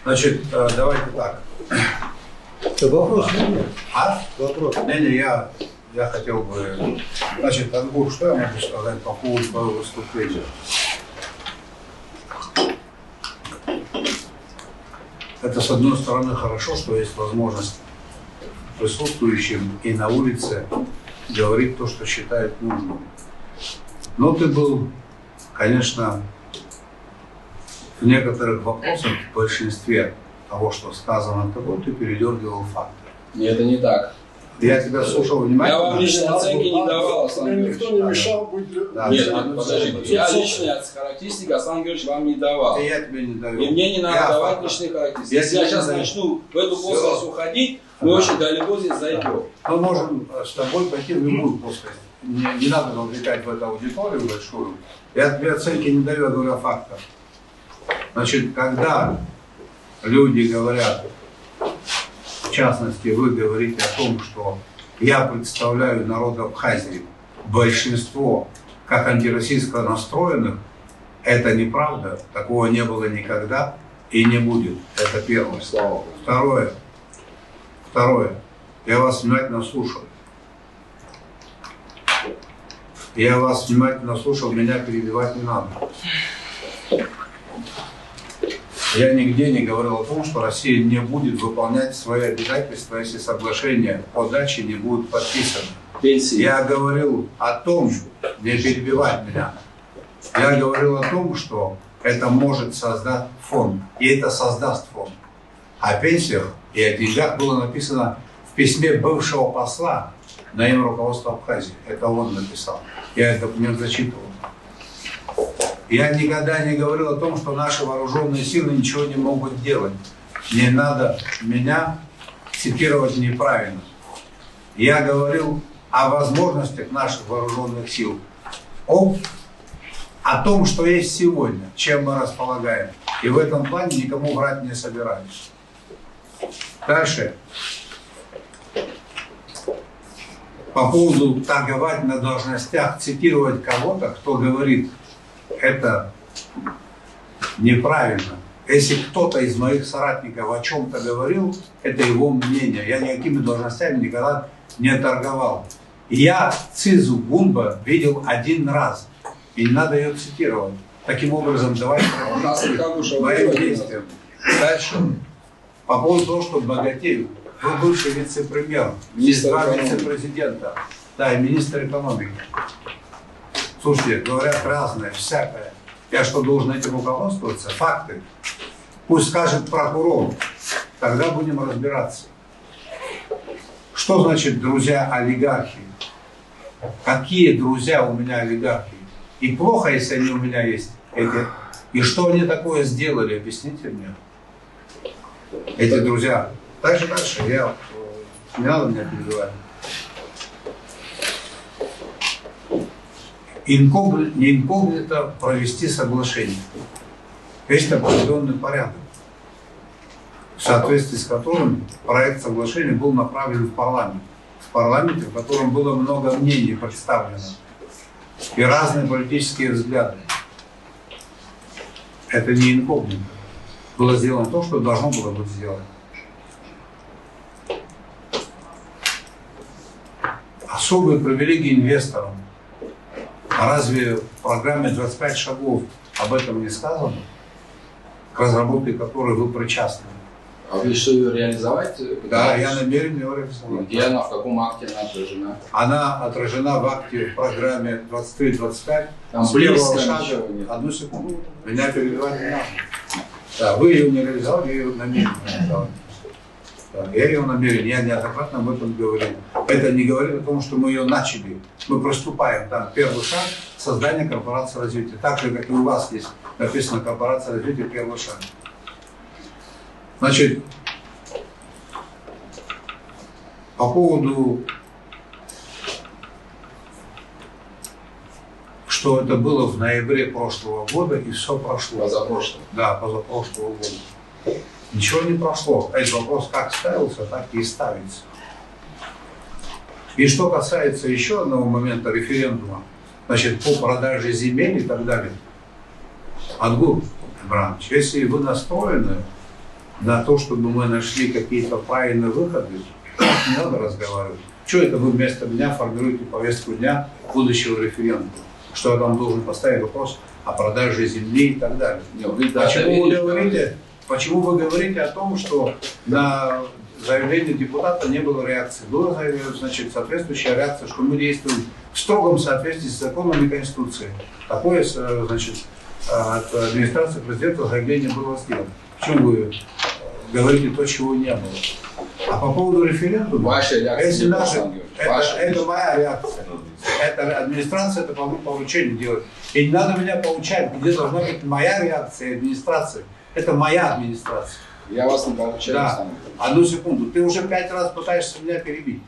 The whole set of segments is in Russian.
Значит, давайте так. Это вопрос нет. А? Вопрос. Не, я хотел бы... Значит, Ангур, что я могу сказать по поводу своего выступления? Это, с одной стороны, хорошо, что есть возможность присутствующим и на улице говорить то, что считают нужным. Но ты был, конечно, в некоторых вопросах, в большинстве того, что сказано тобой, ты передергивал факты. Нет, это не так. Я тебя слушал внимательно. Я вам личной оценки не давал, Аслан Георгиевич. Никто не мешал быть... Да, Нет, да, подождите, я личные характеристики, Аслан Георгиевич, вам не давал. я тебе не даю. И мне не надо давать личные характеристики. Если я сейчас начну в эту плоскость уходить, мы очень далеко здесь зайдем. Мы можем с тобой пойти в любую плоскость. Не надо вовлекать в эту аудиторию большую. Я тебе оценки не даю, я говорю о фактах. Значит, когда люди говорят, в частности, вы говорите о том, что я представляю народ Абхазии, большинство как антироссийско настроенных, это неправда, такого не было никогда и не будет. Это первое. Слава Богу. Второе. Я вас внимательно слушал. Я вас внимательно слушал, меня перебивать не надо. Я нигде не говорил о том, что Россия не будет выполнять свои обязательства, если соглашения о даче не будут подписаны. Пенсии. Я говорил о том, не перебивать меня, я говорил о том, что это может создать фонд, и это создаст фонд. О пенсиях и о деньгах было написано в письме бывшего посла на имя руководства Абхазии. Это он написал. Я этот документ зачитывал. Я никогда не говорил о том, что наши вооруженные силы ничего не могут делать. Не надо меня цитировать неправильно. Я говорил о возможностях наших вооруженных сил, о том, что есть сегодня, чем мы располагаем. И в этом плане никому врать не собираюсь. Дальше. По поводу торговать на должностях, цитировать кого-то, кто говорит, это неправильно. Если кто-то из моих соратников о чем-то говорил, это его мнение. Я никакими должностями никогда не торговал. Я Цизу Гунба видел один раз. И не надо ее цитировать. Таким образом, давайте моим действиям. Дальше. По поводу того, что богатеют. Вы бывший вице-премьер, два вице-президента, да, и министр экономики. Слушайте, говорят разное, всякое. Я что, должен этим руководствоваться? Факты. Пусть скажет прокурор. Тогда будем разбираться. Что значит друзья олигархи? Какие друзья у меня олигархи? И плохо, если они у меня есть. И что они такое сделали? Объясните мне. Эти друзья. Дальше. Не надо меня перебивать. Не инкогнито провести соглашение. Есть определенный порядок, в соответствии с которым проект соглашения был направлен в парламент. В парламенте, в котором было много мнений представлено и разные политические взгляды. Это не инкогнито. Было сделано то, что должно было быть сделано. Особые привилегии инвесторам. А разве в программе 25 шагов об этом не сказано? К разработке которой вы причастны. А вы что, ее реализовать? Да, я намерен ее реализовать. Где она, в каком акте она отражена? Она отражена в акте в программе 23-25. Там с первого близко шага. ничего нет. Одну секунду. Меня перебивать не надо. Да, вы ее не реализовали, я ее намерен реализовать. Я ее намерен, я неоднократно об этом говорил. Это не говорит о том, что мы ее начали. Мы приступаем. Там первый шаг – создание корпорации развития. Так же, как и у вас здесь написано корпорация развития, первый шаг. Значит, по поводу, что это было в ноябре прошлого года и все прошло. Позапрошлого. Да, позапрошлого года. Ничего не прошло. Этот вопрос как ставился, так и ставится. И что касается еще одного момента референдума, значит, по продаже земель и так далее. Ангур Ибранович, если вы настроены на то, чтобы мы нашли какие-то правильные выходы, не надо разговаривать. Что это вы вместо меня формируете повестку дня будущего референдума? Что я там должен поставить вопрос о продаже земли и так далее. Почему вы говорите о том, что на заявление депутата не было реакции? Была, значит, соответствующая реакция, что мы действуем в строгом соответствии с законом и Конституцией. Такое, значит, от администрации президента заявление было сделано. Почему вы говорите то, чего не было? А по поводу референдума, ваша реакция, это моя реакция. Это администрация это по поручению делает. И не надо меня получать, где должна быть моя реакция администрации. Это моя администрация. Я вас не получаю. Да. Одну секунду. Ты уже 5 раз пытаешься меня перебить.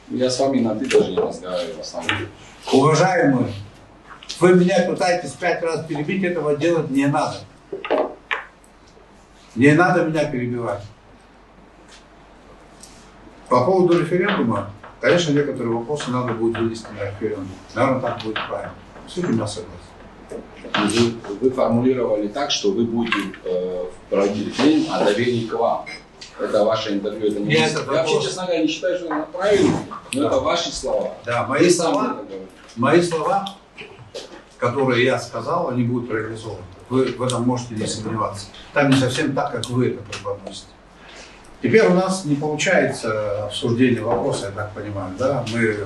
Я с вами на ты даже не разговариваю в основном. Уважаемые, вы меня пытаетесь 5 раз перебить, этого делать не надо. Не надо меня перебивать. По поводу референдума, конечно, некоторые вопросы надо будет вынести на референдум. Наверное, так будет правильно. С этим я согласен. Вы формулировали так, что вы будете проводить референдум о доверии к вам. Это ваше интервью. Это не Нет, я вообще, честно говоря, не считаю, что это правильно, но да. Это ваши слова. Да, мои слова, которые я сказал, они будут реализованы. Вы в этом можете не сомневаться. Там не совсем так, как вы это преподносите. Теперь у нас не получается обсуждение вопроса, я так понимаю. Да? Мы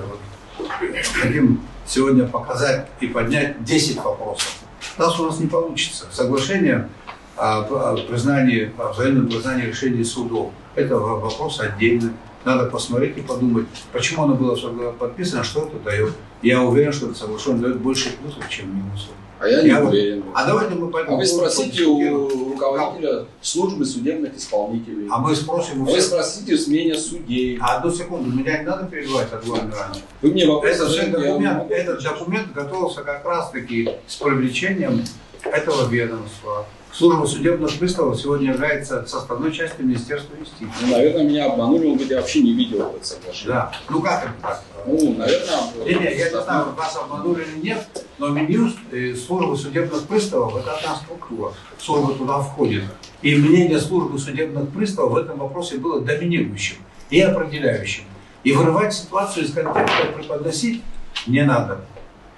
хотим сегодня показать и поднять 10 вопросов. У нас не получится. Соглашение о признании, о взаимном признании решений судов. Это вопрос отдельный. Надо посмотреть и подумать, почему оно было подписано, что это дает. Я уверен, что это соглашение дает больше плюсов, чем минусов. А я не уверен. А давайте мы пойдем. А вы спросите у руководителя службы судебных исполнителей. А мы спросим у всех. Вы спросите мнение судей. А одну секунду, меня не надо перебивать от Владимира Ивановича. Вы мне вопрос этот документ готовился как раз таки с привлечением этого ведомства. Служба судебных приставов сегодня является составной частью Министерства юстиции. Ну, наверное, меня обманули, он говорит, я вообще не видел это соглашение. Да. Ну как это так? Ну, наверное... Я не знаю, вас обманули или нет, но Минюст и служба судебных приставов это одна структура. Служба туда входит. И мнение службы судебных приставов в этом вопросе было доминирующим и определяющим. И вырывать ситуацию из контекста и преподносить не надо.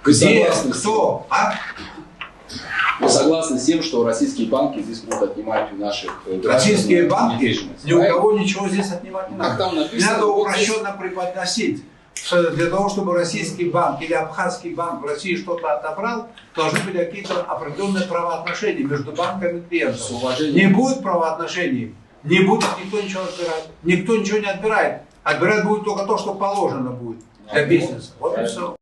Вы согласны? Кто? А? Вы согласны с тем, что российские банки здесь будут отнимать у наших граждан? Российские банки ни у кого ничего здесь отнимать не надо. Там написано, надо упрощенно преподносить. Для того, чтобы российский банк или абхазский банк в России что-то отобрал, должны быть какие-то определенные правоотношения между банками и клиентом. Не будет правоотношений, не будет никто ничего отбирать. Никто ничего не отбирает. Отбирать будет только то, что положено будет для бизнеса. Вот и все.